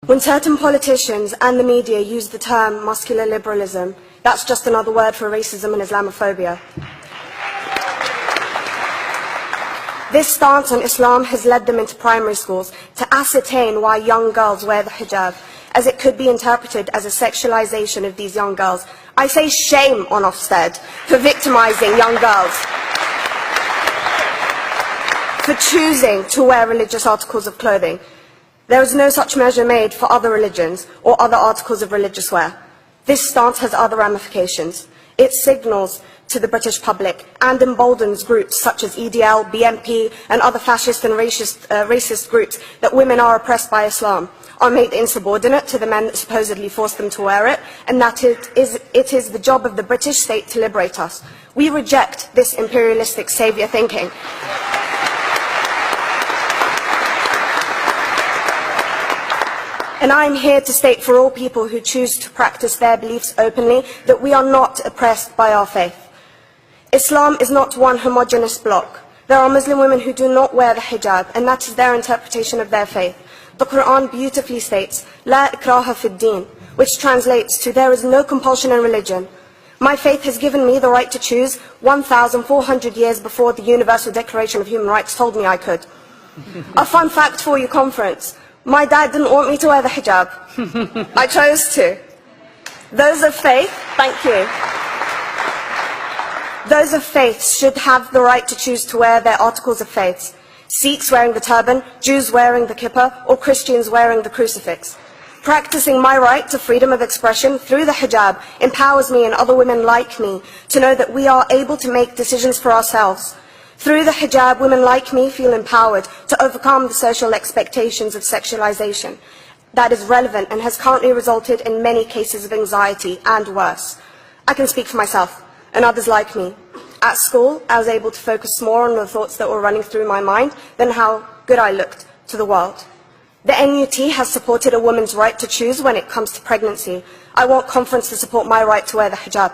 When certain politicians and the media use the term muscular liberalism, that's just another word for racism and Islamophobia. This stance on Islam has led them into primary schools to ascertain why young girls wear the hijab, as it could be interpreted as a sexualization of these young girls. I say shame on Ofsted for victimizing young girls, for choosing to wear religious articles of clothing. There is no such measure made for other religions or other articles of religious wear. This stance has other ramifications. It signals to the British public and emboldens groups such as EDL, BNP and other fascist and racist groups that women are oppressed by Islam, are made insubordinate to the men that supposedly force them to wear it, and that it is the job of the British state to liberate us. We reject this imperialistic saviour thinking. And I am here to state for all people who choose to practice their beliefs openly that we are not oppressed by our faith. Islam is not one homogeneous block. There are Muslim women who do not wear the hijab, and that is their interpretation of their faith. The Quran beautifully states, "La ikraha fid din," which translates to, "There is no compulsion in religion." My faith has given me the right to choose 1,400 years before the Universal Declaration of Human Rights told me I could. A fun fact for you, conference. My dad didn't want me to wear the hijab. I chose to. Those of faith, thank you. Those of faith should have the right to choose to wear their articles of faith. Sikhs wearing the turban, Jews wearing the kippah, or Christians wearing the crucifix. Practicing my right to freedom of expression through the hijab empowers me and other women like me to know that we are able to make decisions for ourselves. Through the hijab, women like me feel empowered to overcome the social expectations of sexualization that is relevant and has currently resulted in many cases of anxiety and worse. I can speak for myself and others like me. At school, I was able to focus more on the thoughts that were running through my mind than how good I looked to the world. The NUT has supported a woman's right to choose when it comes to pregnancy. I want conference to support my right to wear the hijab.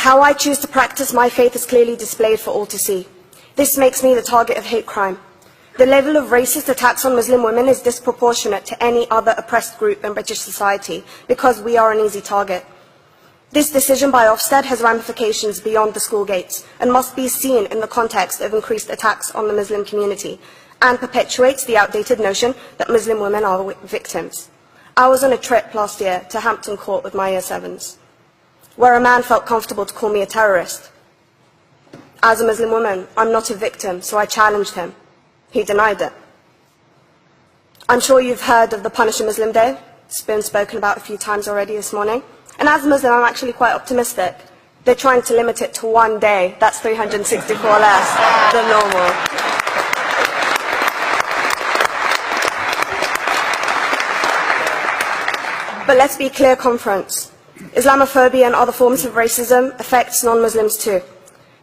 How I choose to practice my faith is clearly displayed for all to see. This makes me the target of hate crime. The level of racist attacks on Muslim women is disproportionate to any other oppressed group in British society because we are an easy target. This decision by Ofsted has ramifications beyond the school gates and must be seen in the context of increased attacks on the Muslim community and perpetuates the outdated notion that Muslim women are victims. I was on a trip last year to Hampton Court with my Year 7s, where a man felt comfortable to call me a terrorist. As a Muslim woman, I'm not a victim, so I challenged him. He denied it. I'm sure you've heard of the Punish a Muslim Day. It's been spoken about a few times already this morning. And as a Muslim, I'm actually quite optimistic. They're trying to limit it to one day. That's 364 less than normal. But let's be clear, conference. Islamophobia and other forms of racism affects non-Muslims too.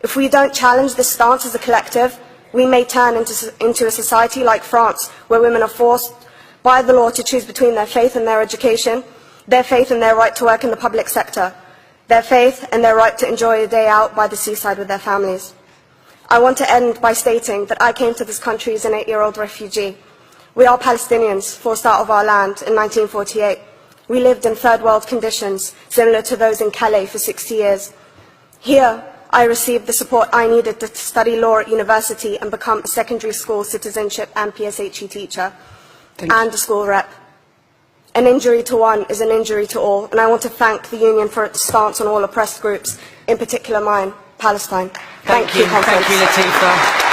If we don't challenge this stance as a collective, we may turn into a society like France, where women are forced by the law to choose between their faith and their education, their faith and their right to work in the public sector, their faith and their right to enjoy a day out by the seaside with their families. I want to end by stating that I came to this country as an 8-year-old refugee. We are Palestinians, forced out of our land in 1948. We lived in third world conditions, similar to those in Calais for 60 years. Here, I received the support I needed to study law at university and become a secondary school citizenship and PSHE teacher, and a school rep. An injury to one is an injury to all, and I want to thank the Union for its stance on all oppressed groups, in particular mine, Palestine. Thank you, conference. Thank you, Latifa.